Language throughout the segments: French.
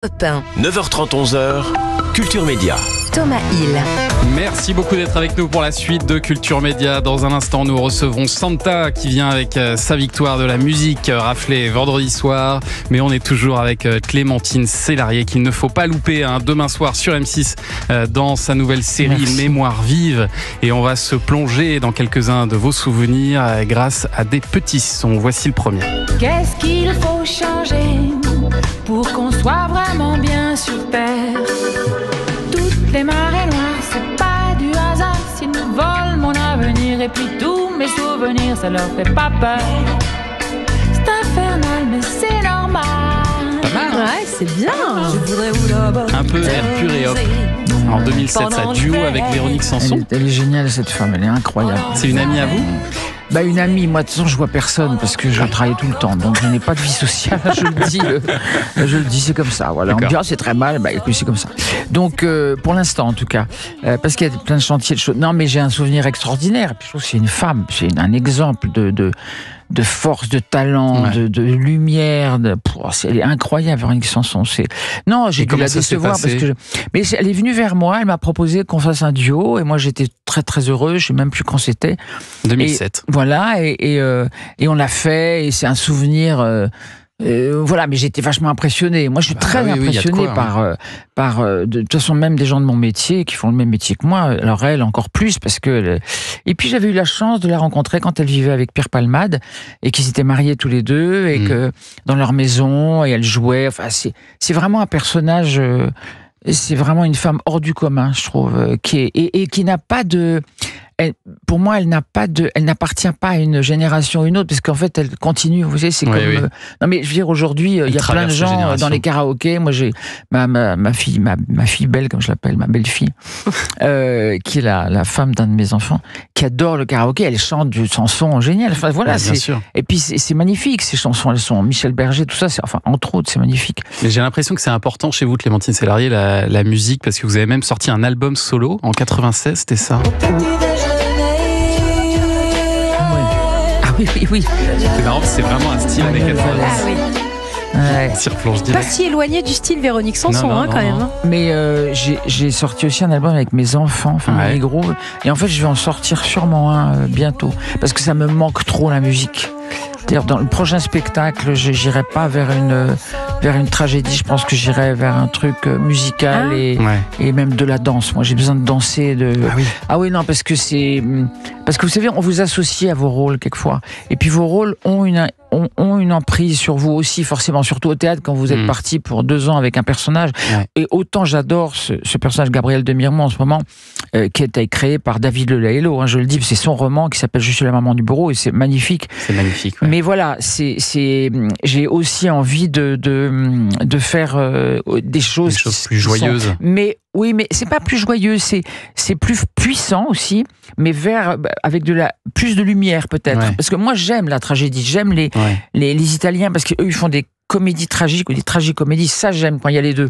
9h30, 11h, Culture Média. Thomas Hill. Merci beaucoup d'être avec nous pour la suite de Culture Média. Dans un instant, nous recevrons Santa qui vient avec sa victoire de la musique raflée vendredi soir. Mais on est toujours avec Clémentine Célarié qu'il ne faut pas louper demain soir sur M6 dans sa nouvelle série Mémoire vive. Et on va se plonger dans quelques-uns de vos souvenirs grâce à des petits sons. Voici le premier. Qu'est-ce qu'il faut changer pour qu'on soit vraiment bien sur Terre? Toutes les marées noires, c'est pas du hasard. S'ils nous volent mon avenir et puis tous mes souvenirs, ça leur fait pas peur. C'est infernal, mais c'est normal. Pas mal, hein? Ouais, c'est bien. Un peu air pur et hop. En 2007, ça duo avec Véronique Sanson. Elle est géniale, cette femme, elle est incroyable. C'est une amie à vous? Une amie, moi de toute façon je vois personne parce que je travaille tout le temps, donc je n'ai pas de vie sociale, je le dis, c'est comme ça, voilà. On me dit c'est très mal, écoute, c'est comme ça. Donc pour l'instant en tout cas, parce qu'il y a plein de chantiers de choses. Non mais j'ai un souvenir extraordinaire, puis je trouve que c'est une femme, c'est un exemple de force, de talent, de lumière, elle est incroyable, Véronique Sanson. Non, j'ai dû la décevoir parce que mais elle est venue vers moi, elle m'a proposé qu'on fasse un duo et moi j'étais très très heureux, je sais même plus quand c'était. 2007. Voilà, et on l'a fait, et c'est un souvenir. Voilà, mais j'étais vachement impressionné. Moi, je suis très impressionné par de toute façon, même des gens de mon métier qui font le même métier que moi. Alors elle, encore plus, parce que. Et puis j'avais eu la chance de la rencontrer quand elle vivait avec Pierre Palmade et qu'ils s'étaient mariés tous les deux et que dans leur maison et elle jouait. Enfin, c'est vraiment un personnage. C'est vraiment une femme hors du commun, je trouve, qui n'a pas de. Pour moi, elle n'appartient pas à une génération ou une autre, parce qu'en fait, elle continue. Vous savez, c'est comme. Non, mais je veux dire, aujourd'hui, il y a plein de gens dans les karaokés. Moi, j'ai ma fille belle, comme je l'appelle, ma belle-fille, qui est la femme d'un de mes enfants, qui adore le karaoké. Elle chante du chanson génial. Enfin, voilà. Bien sûr. Et puis, c'est magnifique, ces chansons. Elles sont Michel Berger, tout ça. Enfin, entre autres, c'est magnifique. Mais j'ai l'impression que c'est important chez vous, Clémentine Célarié, la musique, parce que vous avez même sorti un album solo en 96, c'était ça? Oui. C'est marrant, c'est vraiment un style années 90. Ah oui. Ouais. S'y replonge direct. Pas si éloigné du style Véronique Sanson, quand même. Mais j'ai sorti aussi un album avec mes enfants, mes gros. Et en fait, je vais en sortir sûrement un bientôt. Parce que ça me manque trop, la musique. C'est-à-dire, dans le prochain spectacle, je n'irai pas vers une tragédie. Je pense que j'irai vers un truc musical et même de la danse. Moi, j'ai besoin de danser. Ah oui, non, parce que vous savez, on vous associe à vos rôles quelquefois. Et puis vos rôles ont une emprise sur vous aussi, forcément, surtout au théâtre, quand vous êtes parti pour 2 ans avec un personnage. Et autant j'adore ce personnage, Gabriel de Mirmont, en ce moment, qui a été créé par David Lelahello. Je le dis, c'est son roman qui s'appelle Je suis la maman du bourreau, et c'est magnifique. C'est magnifique. Ouais. Mais voilà, j'ai aussi envie de faire des choses plus joyeuses. Mais c'est pas plus joyeux, c'est plus puissant aussi, mais avec plus de lumière peut-être. Ouais. Parce que moi j'aime la tragédie, j'aime les Italiens, parce qu'eux ils font des comédies tragiques ou des tragicomédies, ça j'aime quand il y a les deux.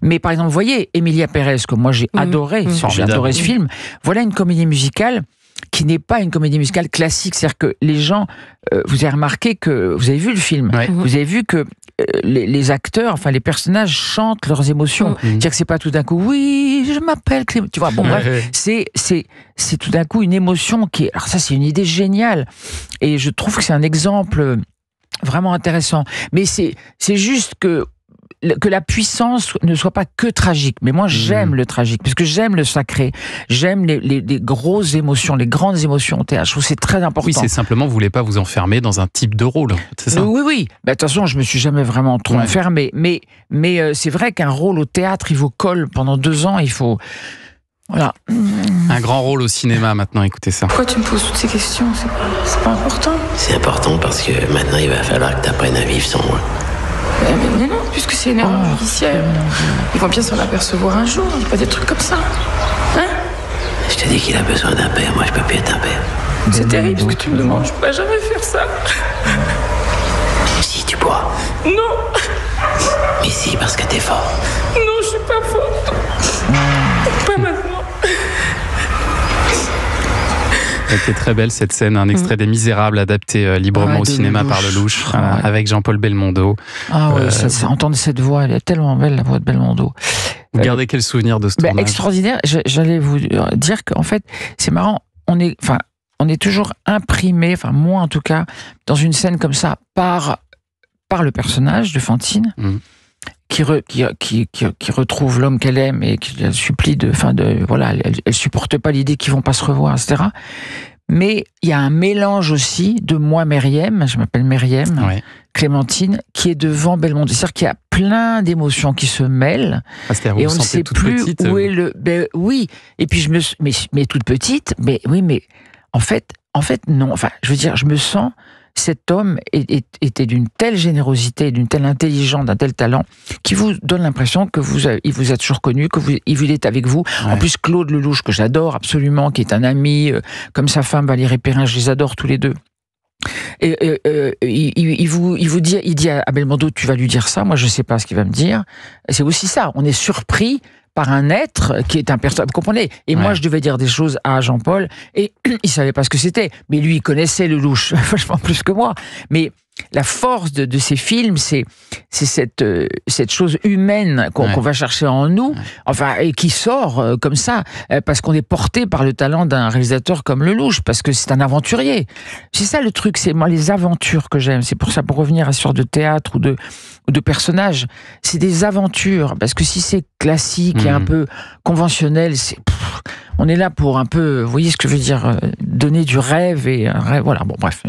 Mais par exemple, vous voyez Emilia Pérez, que moi j'ai adoré, j'ai adoré ce film. Voilà une comédie musicale qui n'est pas une comédie musicale classique, c'est-à-dire que les gens, vous avez remarqué que, vous avez vu le film, vous avez vu que les acteurs, enfin les personnages chantent leurs émotions. C'est-à-dire que c'est pas tout d'un coup, oui, je m'appelle Clément, tu vois, bref, c'est tout d'un coup une émotion qui est, alors ça c'est une idée géniale, et je trouve que c'est un exemple vraiment intéressant. Mais c'est juste que la puissance ne soit pas que tragique. Mais moi, j'aime le tragique, parce que j'aime le sacré. J'aime les grosses émotions, les grandes émotions au théâtre. Je trouve que c'est très important. Oui, c'est simplement, vous voulez pas vous enfermer dans un type de rôle, c'est ça? Oui. De toute façon, je me suis jamais vraiment trop enfermé. Mais c'est vrai qu'un rôle au théâtre, il vous colle pendant 2 ans, il faut... Voilà. Un grand rôle au cinéma maintenant, écoutez ça. Pourquoi tu me poses toutes ces questions? C'est pas important. C'est important parce que maintenant, il va falloir que tu apprennes à vivre sans moi. Mais non, puisque c'est une erreur judiciaire. Ils vont bien s'en apercevoir un jour, pas des trucs comme ça. Je te dis qu'il a besoin d'un père, moi je peux plus être un père. C'est terrible ce que tu me demandes, je pourrais jamais faire ça. Si, tu pourras. Non. Mais si, parce que t'es fort. Non, je suis pas forte. Pas maintenant. C'était très belle cette scène, un extrait des Misérables adapté librement au cinéma par Lelouch, avec Jean-Paul Belmondo. Ah oui, entendre cette voix, elle est tellement belle, la voix de Belmondo. Vous gardez quel souvenir de ce tournage ? Extraordinaire. J'allais vous dire qu'en fait, c'est marrant, on est toujours imprimé, enfin moi en tout cas, dans une scène comme ça, par le personnage de Fantine, qui retrouve l'homme qu'elle aime et qui la supplie elle supporte pas l'idée qu'ils vont pas se revoir, etc. Mais il y a un mélange aussi de moi, Myriam, je m'appelle Myriam, Clémentine, qui est devant Belmondo. C'est-à-dire qu'il y a plein d'émotions qui se mêlent, et on ne sait plus où est le... oui, et puis mais toute petite, mais en fait, non. Enfin, je veux dire, je me sens... Cet homme était d'une telle générosité, d'une telle intelligence, d'un tel talent, qui vous donne l'impression que il vous a toujours connu, il est avec vous. Ouais. En plus, Claude Lelouch, que j'adore absolument, qui est un ami, comme sa femme Valérie Perrin, je les adore tous les deux. Et il dit à Belmondo, tu vas lui dire ça, moi je sais pas ce qu'il va me dire. C'est aussi ça, on est surpris par un être qui est un personnage, vous comprenez ? Et moi, je devais dire des choses à Jean-Paul, et il savait pas ce que c'était. Mais lui, il connaissait Lelouch vachement plus que moi. Mais la force de ces films, c'est cette chose humaine qu'on va chercher en nous, enfin, et qui sort comme ça, parce qu'on est porté par le talent d'un réalisateur comme Lelouch, parce que c'est un aventurier. C'est ça le truc, c'est moi les aventures que j'aime. C'est pour ça, pour revenir à ce genre de théâtre ou de personnages, c'est des aventures, parce que si c'est classique et un peu conventionnel, on est là pour un peu, vous voyez ce que je veux dire, donner du rêve et un rêve, voilà, bon bref.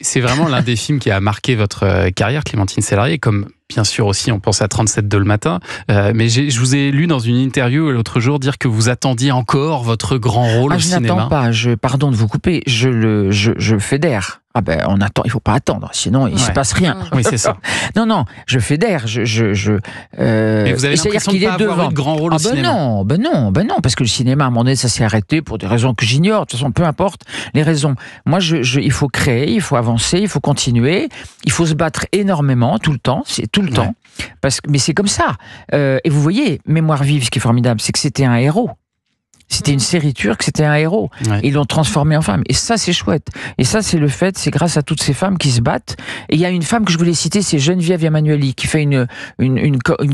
C'est vraiment l'un des films qui a marqué votre carrière, Clémentine Célarié, comme bien sûr aussi on pense à 37 le matin, mais je vous ai lu dans une interview l'autre jour dire que vous attendiez encore votre grand rôle au cinéma. Je n'attends pas, pardon de vous couper, je fédère. Ah ben on attend, il faut pas attendre, sinon il se passe rien. Oui, c'est ça. Non, je fédère, Mais vous avez l'impression de pas avoir eu de grand rôle au cinéma. Ben non, parce que le cinéma à un moment donné ça s'est arrêté pour des raisons que j'ignore. De toute façon, peu importe les raisons. Moi, il faut créer, il faut avancer, il faut continuer, il faut se battre énormément tout le temps, c'est tout le temps. Mais c'est comme ça. Et vous voyez, Mémoire vive, ce qui est formidable, c'est que c'était un héros. C'était une série turque, c'était un héros. Et ils l'ont transformé en femme. Et ça, c'est chouette. Et ça, c'est grâce à toutes ces femmes qui se battent. Et il y a une femme que je voulais citer, c'est Geneviève Emmanueli, qui fait une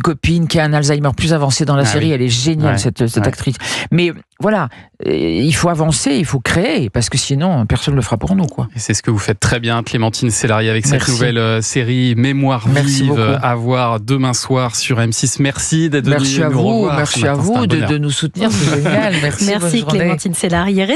copine qui a un Alzheimer plus avancé dans la série. Oui. Elle est géniale, cette actrice. Mais voilà, il faut avancer, il faut créer, parce que sinon, personne ne le fera pour nous, quoi. Et c'est ce que vous faites très bien, Clémentine Célarié, avec cette nouvelle série Mémoire vive, à voir demain soir sur M6. Merci d'être venu nous revoir. Merci à vous de nous soutenir, c'est génial. Merci Clémentine Célarié.